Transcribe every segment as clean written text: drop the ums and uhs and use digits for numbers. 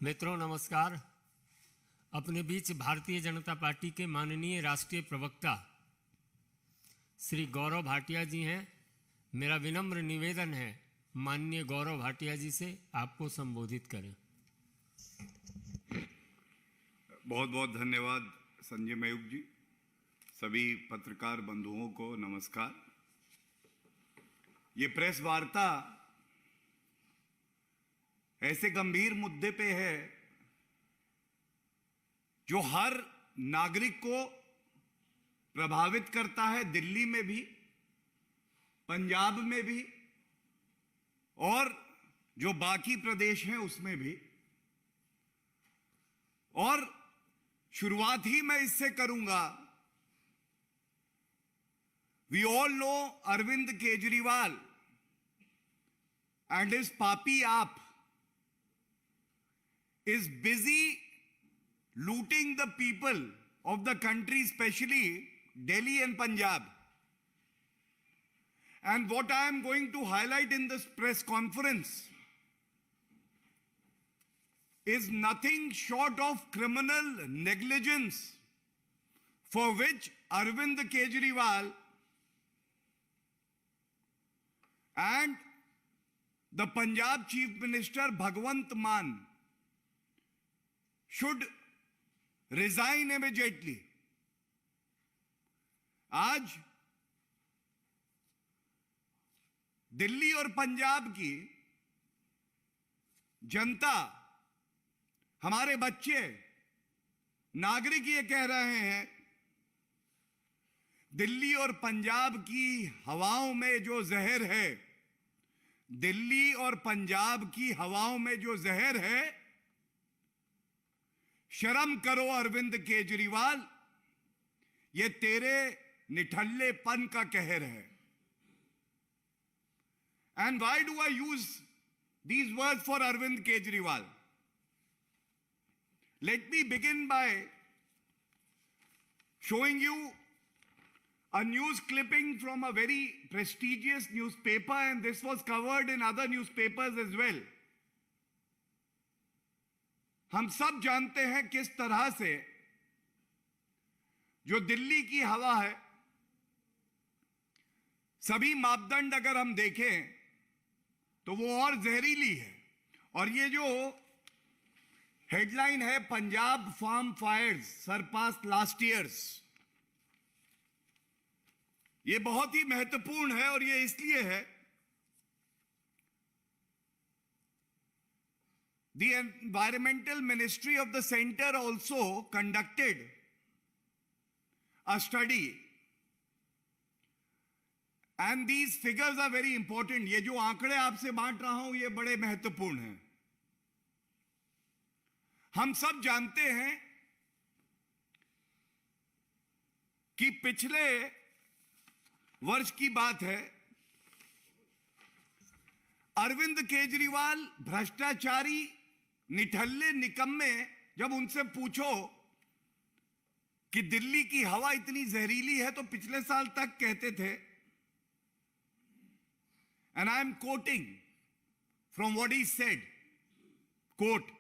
मित्रों नमस्कार। अपने बीच भारतीय जनता पार्टी के माननीय राष्ट्रीय प्रवक्ता श्री गौरव भाटिया जी हैं। मेरा विनम्र निवेदन है माननीय गौरव भाटिया जी से आपको संबोधित करें। बहुत बहुत धन्यवाद संजय मयूख जी। सभी पत्रकार बंधुओं को नमस्कार। ये प्रेस वार्ता ऐसे गंभीर मुद्दे पे है जो हर नागरिक को प्रभावित करता है, दिल्ली में भी, पंजाब में भी और जो बाकी प्रदेश हैं उसमें भी। और शुरुआत ही मैं इससे करूंगा। We all know Arvind Kejriwal and his papi aap is busy looting the people of the country, especially Delhi and Punjab. And what I am going to highlight in this press conference is nothing short of criminal negligence for which Arvind Kejriwal and the Punjab Chief Minister Bhagwant Mann should resign immediately. आज दिल्ली और पंजाब की जनता, हमारे बच्चे, नागरिक ये कह रहे हैं, दिल्ली और पंजाब की हवाओं में जो जहर है, दिल्ली और पंजाब की हवाओं में जो जहर है, शर्म करो अरविंद केजरीवाल, ये तेरे निठल्लेपन का कहर है। And why do I use these words for Arvind Kejriwal? Let me begin by showing you a news clipping from a very prestigious newspaper, and this was covered in other newspapers as well. हम सब जानते हैं किस तरह से जो दिल्ली की हवा है, सभी मापदंड अगर हम देखें तो वो और जहरीली है। और ये जो हेडलाइन है, Punjab farm fires surpass last years, ये बहुत ही महत्वपूर्ण है। और ये इसलिए है, the environmental ministry of the center also conducted a study and these figures are very important. ये जो आंकड़े आपसे बांट रहा हूं ये बड़े महत्वपूर्ण हैं। हम सब जानते हैं कि पिछले वर्ष की बात है, अरविंद केजरीवाल भ्रष्टाचारी, निठल्ले, निकम्मे, जब उनसे पूछो कि दिल्ली की हवा इतनी जहरीली है तो पिछले साल तक कहते थे, and I am quoting from what he said, quote,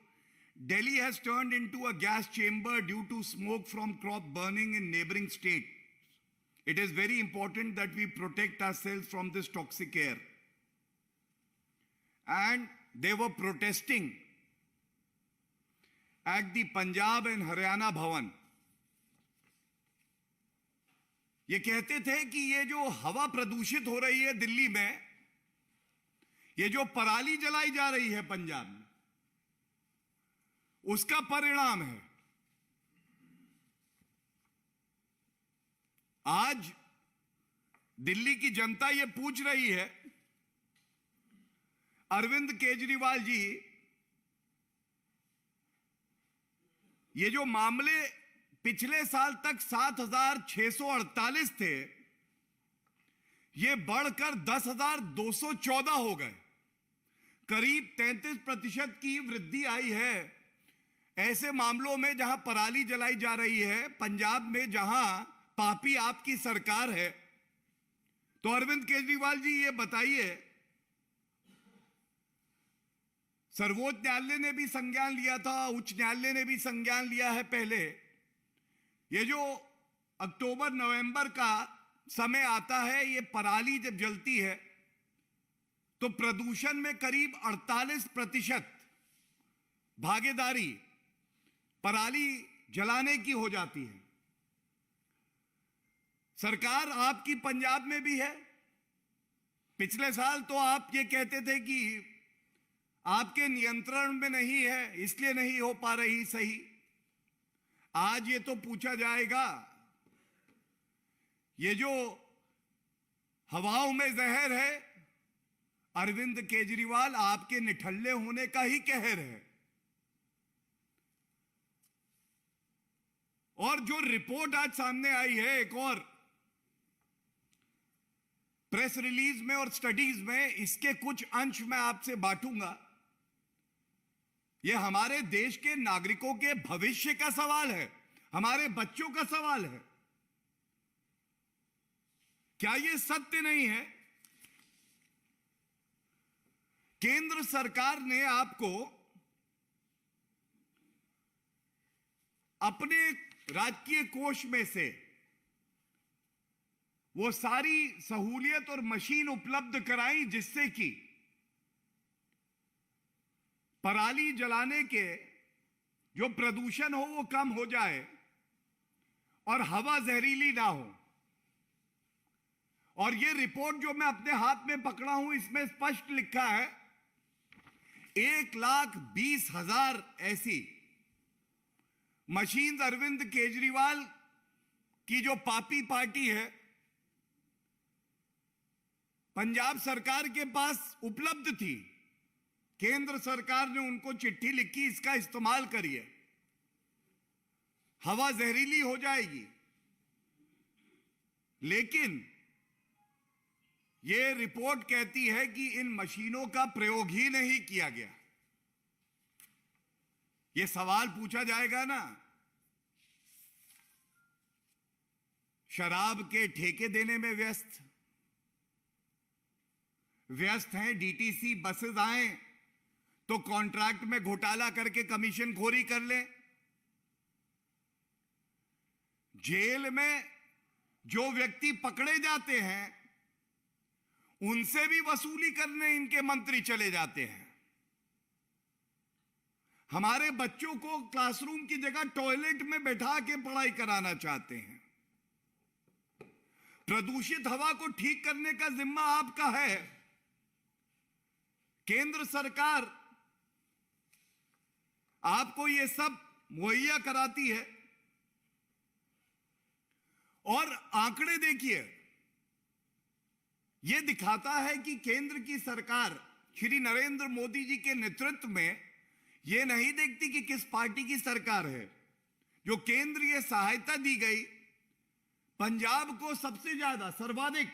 Delhi has turned into a gas chamber due to smoke from crop burning in neighboring states. It is very important that we protect ourselves from this toxic air. And they were protesting at the Punjab and Haryana Bhavan. ये कहते थे कि ये जो हवा प्रदूषित हो रही है दिल्ली में, ये जो पराली जलाई जा रही है पंजाब में, उसका परिणाम है। आज दिल्ली की जनता ये पूछ रही है, अरविंद केजरीवाल जी, ये जो मामले पिछले साल तक 7,648 थे, ये बढ़कर 10,214 हो गए। करीब 33% की वृद्धि आई है ऐसे मामलों में जहां पराली जलाई जा रही है, पंजाब में जहां पापी आपकी सरकार है। तो अरविंद केजरीवाल जी ये बताइए, सर्वोच्च न्यायालय ने भी संज्ञान लिया था, उच्च न्यायालय ने भी संज्ञान लिया है पहले। ये जो अक्टूबर नवंबर का समय आता है, ये पराली जब जलती है तो प्रदूषण में करीब 48% भागीदारी पराली जलाने की हो जाती है। सरकार आपकी पंजाब में भी है। पिछले साल तो आप ये कहते थे कि आपके नियंत्रण में नहीं है, इसलिए नहीं हो पा रही सही। आज ये तो पूछा जाएगा, ये जो हवाओं में जहर है, अरविंद केजरीवाल आपके निठल्ले होने का ही कहर है। और जो रिपोर्ट आज सामने आई है, एक और प्रेस रिलीज में और स्टडीज में, इसके कुछ अंश मैं आपसे बांटूंगा। यह हमारे देश के नागरिकों के भविष्य का सवाल है, हमारे बच्चों का सवाल है। क्या यह सत्य नहीं है? केंद्र सरकार ने आपको अपने राजकीय कोष में से वो सारी सहूलियत और मशीन उपलब्ध कराई जिससे कि पराली जलाने के जो प्रदूषण हो वो कम हो जाए और हवा जहरीली ना हो। और ये रिपोर्ट जो मैं अपने हाथ में पकड़ा हूं, इसमें स्पष्ट लिखा है 1,20,000 ऐसी मशीन अरविंद केजरीवाल की जो पापी पार्टी है, पंजाब सरकार के पास उपलब्ध थी। केंद्र सरकार ने उनको चिट्ठी लिखी, इसका इस्तेमाल करिए, हवा जहरीली हो जाएगी। लेकिन यह रिपोर्ट कहती है कि इन मशीनों का प्रयोग ही नहीं किया गया। यह सवाल पूछा जाएगा ना, शराब के ठेके देने में व्यस्त हैं, डीटीसी बसेस आए तो कॉन्ट्रैक्ट में घोटाला करके कमीशन खोरी कर ले। जेल में जो व्यक्ति पकड़े जाते हैं उनसे भी वसूली करने इनके मंत्री चले जाते हैं। हमारे बच्चों को क्लासरूम की जगह टॉयलेट में बैठा के पढ़ाई कराना चाहते हैं। प्रदूषित हवा को ठीक करने का जिम्मा आपका है। केंद्र सरकार आपको यह सब मुहैया कराती है। और आंकड़े देखिए, यह दिखाता है कि केंद्र की सरकार श्री नरेंद्र मोदी जी के नेतृत्व में यह नहीं देखती कि किस पार्टी की सरकार है। जो केंद्रीय सहायता दी गई, पंजाब को सबसे ज्यादा सर्वाधिक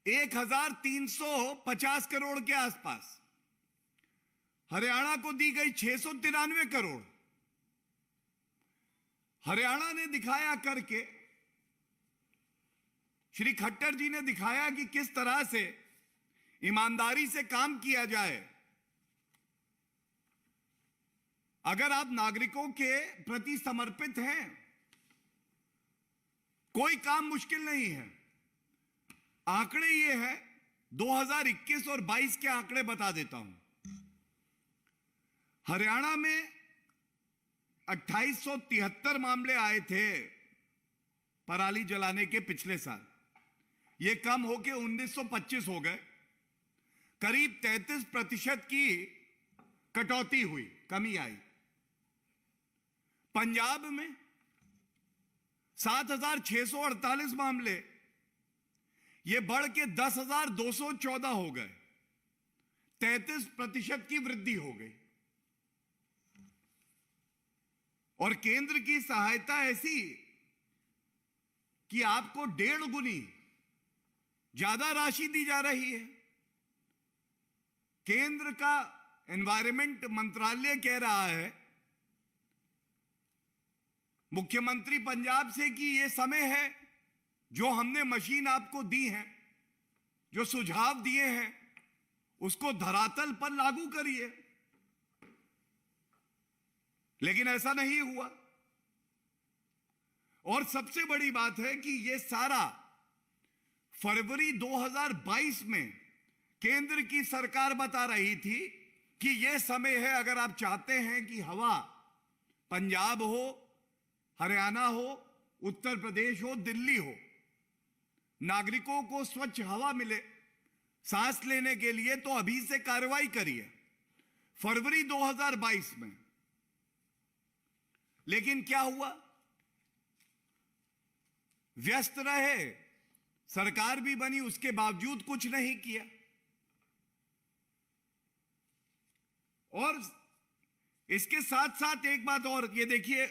1,350 करोड़ के आसपास, हरियाणा को दी गई 693 करोड़। हरियाणा ने दिखाया करके, श्री खट्टर जी ने दिखाया कि किस तरह से ईमानदारी से काम किया जाए। अगर आप नागरिकों के प्रति समर्पित हैं, कोई काम मुश्किल नहीं है। आंकड़े ये हैं, 2021 और 22 के आंकड़े बता देता हूं। हरियाणा में 2873 मामले आए थे पराली जलाने के पिछले साल। ये कम होके 1925 हो गए। करीब 33% की कटौती हुई, कमी आई। पंजाब में 7,648 मामले, ये बढ़ के 10,214 हो गए। 33% की वृद्धि हो गई। और केंद्र की सहायता ऐसी कि आपको 1.5 गुनी ज्यादा राशि दी जा रही है। केंद्र का एनवायरमेंट मंत्रालय कह रहा है मुख्यमंत्री पंजाब से कि यह समय है, जो हमने मशीन आपको दी है, जो सुझाव दिए हैं उसको धरातल पर लागू करिए, लेकिन ऐसा नहीं हुआ। और सबसे बड़ी बात है कि यह सारा फरवरी 2022 में केंद्र की सरकार बता रही थी कि यह समय है, अगर आप चाहते हैं कि हवा पंजाब हो, हरियाणा हो, उत्तर प्रदेश हो, दिल्ली हो, नागरिकों को स्वच्छ हवा मिले सांस लेने के लिए, तो अभी से कार्रवाई करिए, फरवरी 2022 में। लेकिन क्या हुआ? व्यस्त रहे, सरकार भी बनी, उसके बावजूद कुछ नहीं किया। और इसके साथ साथ एक बात और, ये देखिए,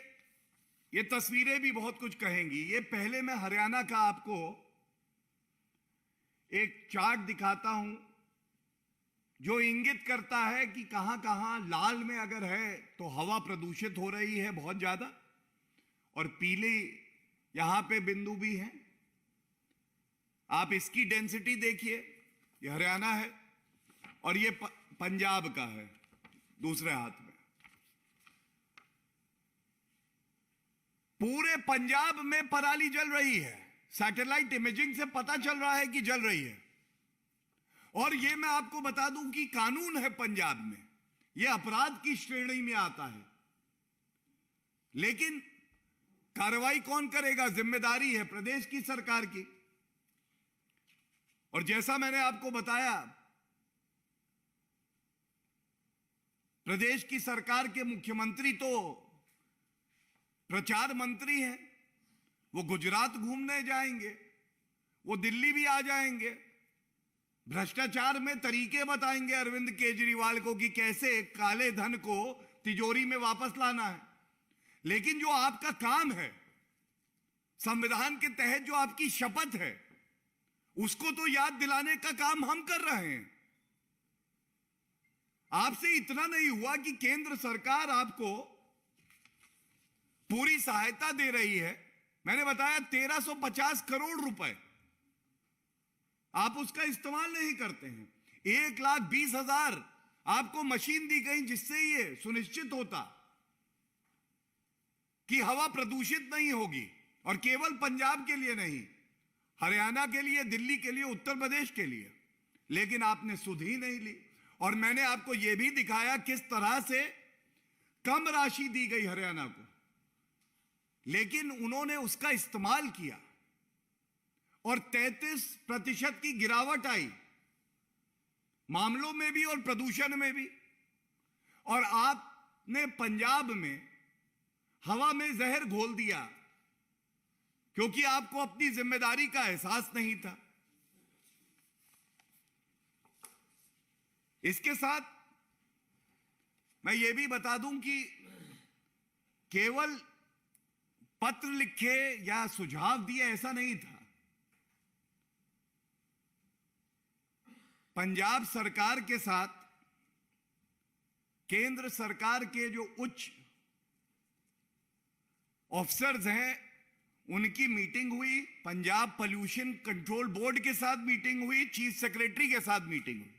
ये तस्वीरें भी बहुत कुछ कहेंगी। ये पहले मैं हरियाणा का आपको एक चार्ट दिखाता हूं जो इंगित करता है कि कहां कहां लाल में अगर है तो हवा प्रदूषित हो रही है बहुत ज्यादा, और पीले यहां पे बिंदु भी हैं। आप इसकी डेंसिटी देखिए, ये हरियाणा है और ये पंजाब का है दूसरे हाथ में। पूरे पंजाब में पराली जल रही है, सैटेलाइट इमेजिंग से पता चल रहा है कि जल रही है। और यह मैं आपको बता दूं कि कानून है पंजाब में, यह अपराध की श्रेणी में आता है, लेकिन कार्रवाई कौन करेगा? जिम्मेदारी है प्रदेश की सरकार की। और जैसा मैंने आपको बताया, प्रदेश की सरकार के मुख्यमंत्री तो प्रचार मंत्री हैं, वो गुजरात घूमने जाएंगे, वो दिल्ली भी आ जाएंगे, भ्रष्टाचार में तरीके बताएंगे अरविंद केजरीवाल को कि कैसे काले धन को तिजोरी में वापस लाना है। लेकिन जो आपका काम है, संविधान के तहत जो आपकी शपथ है, उसको तो याद दिलाने का काम हम कर रहे हैं। आपसे इतना नहीं हुआ कि केंद्र सरकार आपको पूरी सहायता दे रही है, मैंने बताया 1350 करोड़ रुपए, आप उसका इस्तेमाल नहीं करते हैं। 1,20,000 आपको मशीन दी गई जिससे ये सुनिश्चित होता कि हवा प्रदूषित नहीं होगी, और केवल पंजाब के लिए नहीं, हरियाणा के लिए, दिल्ली के लिए, उत्तर प्रदेश के लिए। लेकिन आपने सुध ही नहीं ली। और मैंने आपको यह भी दिखाया किस तरह से कम राशि दी गई हरियाणा को, लेकिन उन्होंने उसका इस्तेमाल किया और 33% की गिरावट आई मामलों में भी और प्रदूषण में भी। और आपने पंजाब में हवा में जहर घोल दिया क्योंकि आपको अपनी जिम्मेदारी का एहसास नहीं था। इसके साथ मैं यह भी बता दूं कि केवल पत्र लिखे या सुझाव दिए ऐसा नहीं था। पंजाब सरकार के साथ केंद्र सरकार के जो उच्च ऑफिसर्स हैं उनकी मीटिंग हुई, पंजाब पॉल्यूशन कंट्रोल बोर्ड के साथ मीटिंग हुई, चीफ सेक्रेटरी के साथ मीटिंग हुई।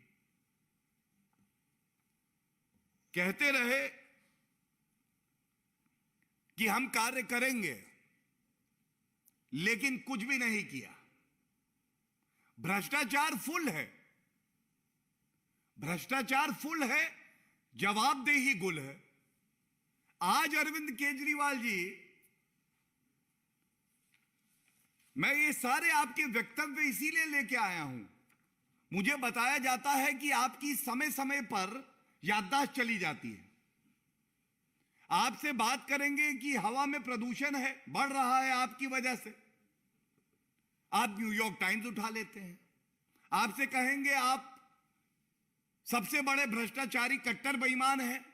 कहते रहे कि हम कार्य करेंगे, लेकिन कुछ भी नहीं किया। भ्रष्टाचार फुल है, भ्रष्टाचार फुल है, जवाबदेही गुल है। आज अरविंद केजरीवाल जी, मैं ये सारे आपके वक्तव्य इसीलिए लेके आया हूं, मुझे बताया जाता है कि आपकी समय समय पर याददाश्त चली जाती है। आपसे बात करेंगे कि हवा में प्रदूषण है, बढ़ रहा है आपकी वजह से, आप न्यूयॉर्क टाइम्स उठा लेते हैं। आपसे कहेंगे आप सबसे बड़े भ्रष्टाचारी कट्टर बेईमान हैं,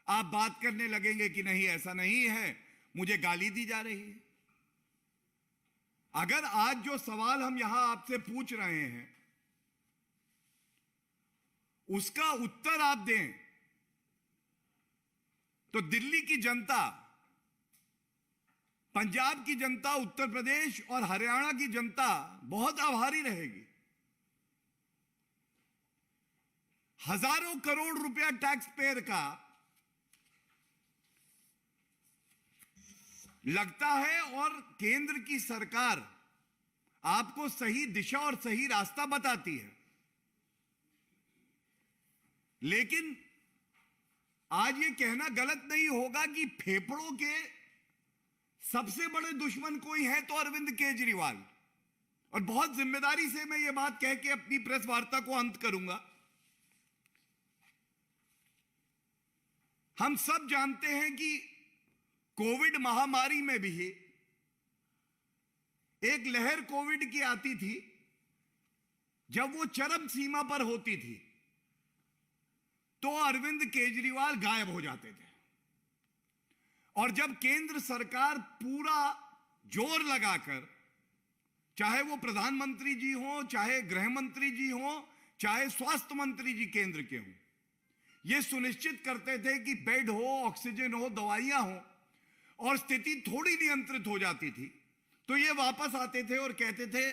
आप बात करने लगेंगे कि नहीं ऐसा नहीं है, मुझे गाली दी जा रही है। अगर आज जो सवाल हम यहां आपसे पूछ रहे हैं उसका उत्तर आप दें तो दिल्ली की जनता, पंजाब की जनता, उत्तर प्रदेश और हरियाणा की जनता बहुत आभारी रहेगी। हजारों करोड़ रुपया टैक्स पेयर का लगता है और केंद्र की सरकार आपको सही दिशा और सही रास्ता बताती है। लेकिन आज ये कहना गलत नहीं होगा कि फेफड़ों के सबसे बड़े दुश्मन कोई है तो अरविंद केजरीवाल। और बहुत जिम्मेदारी से मैं ये बात कह के अपनी प्रेस वार्ता को अंत करूंगा। हम सब जानते हैं कि कोविड महामारी में भी एक लहर कोविड की आती थी, जब वो चरम सीमा पर होती थी तो अरविंद केजरीवाल गायब हो जाते थे। और जब केंद्र सरकार पूरा जोर लगाकर, चाहे वो प्रधानमंत्री जी हो, चाहे गृह मंत्री जी हो, चाहे स्वास्थ्य मंत्री जी केंद्र के हों, ये सुनिश्चित करते थे कि बेड हो, ऑक्सीजन हो, दवाइयां हो, और स्थिति थोड़ी नियंत्रित हो जाती थी तो ये वापस आते थे और कहते थे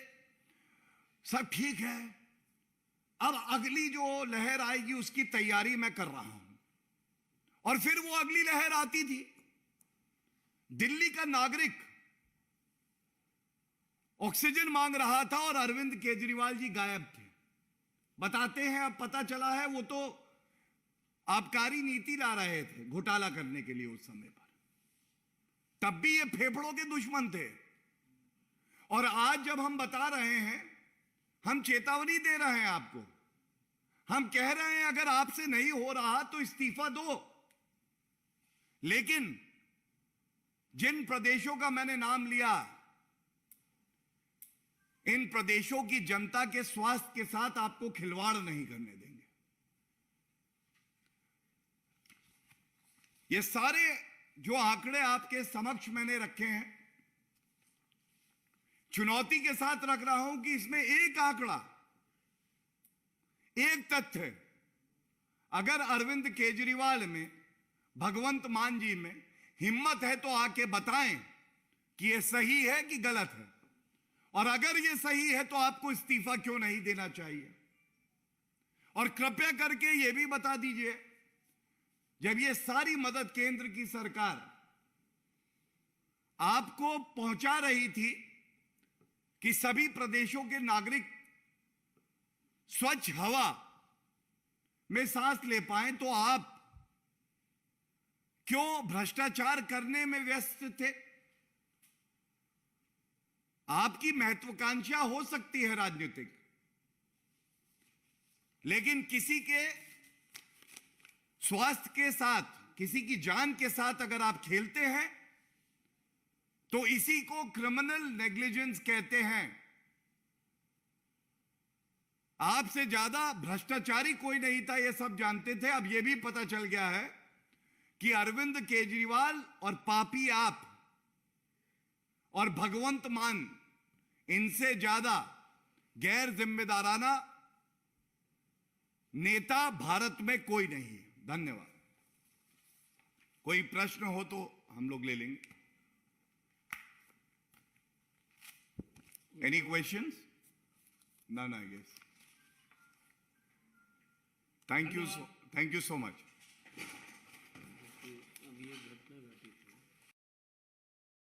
सब ठीक है, अब अगली जो लहर आएगी उसकी तैयारी मैं कर रहा हूं। और फिर वो अगली लहर आती थी। दिल्ली का नागरिक ऑक्सीजन मांग रहा था और अरविंद केजरीवाल जी गायब थे। बताते हैं अब पता चला है वो तो आबकारी नीति ला रहे थे घोटाला करने के लिए उस समय पर। तब भी ये फेफड़ों के दुश्मन थे। और आज जब हम बता रहे हैं, हम चेतावनी दे रहे हैं आपको, हम कह रहे हैं अगर आपसे नहीं हो रहा तो इस्तीफा दो। लेकिन जिन प्रदेशों का मैंने नाम लिया, इन प्रदेशों की जनता के स्वास्थ्य के साथ आपको खिलवाड़ नहीं करने देंगे। ये सारे जो आंकड़े आपके समक्ष मैंने रखे हैं, चुनौती के साथ रख रहा हूं कि इसमें एक आंकड़ा, एक तथ्य, अगर अरविंद केजरीवाल में, भगवंत मान जी में हिम्मत है तो आके बताएं कि ये सही है कि गलत है। और अगर ये सही है तो आपको इस्तीफा क्यों नहीं देना चाहिए। और कृपया करके ये भी बता दीजिए, जब ये सारी मदद केंद्र की सरकार आपको पहुंचा रही थी कि सभी प्रदेशों के नागरिक स्वच्छ हवा में सांस ले पाएं, तो आप क्यों भ्रष्टाचार करने में व्यस्त थे। आपकी महत्वाकांक्षा हो सकती है राजनीतिक, लेकिन किसी के स्वास्थ्य के साथ, किसी की जान के साथ अगर आप खेलते हैं तो इसी को क्रिमिनल नेग्लिजेंस कहते हैं। आपसे ज्यादा भ्रष्टाचारी कोई नहीं था, यह सब जानते थे। अब यह भी पता चल गया है कि अरविंद केजरीवाल और पापी आप और भगवंत मान, इनसे ज्यादा गैर जिम्मेदाराना नेता भारत में कोई नहीं है। धन्यवाद। कोई प्रश्न हो तो हम लोग ले लेंगे। Any questions? None, I guess. Thank you so much.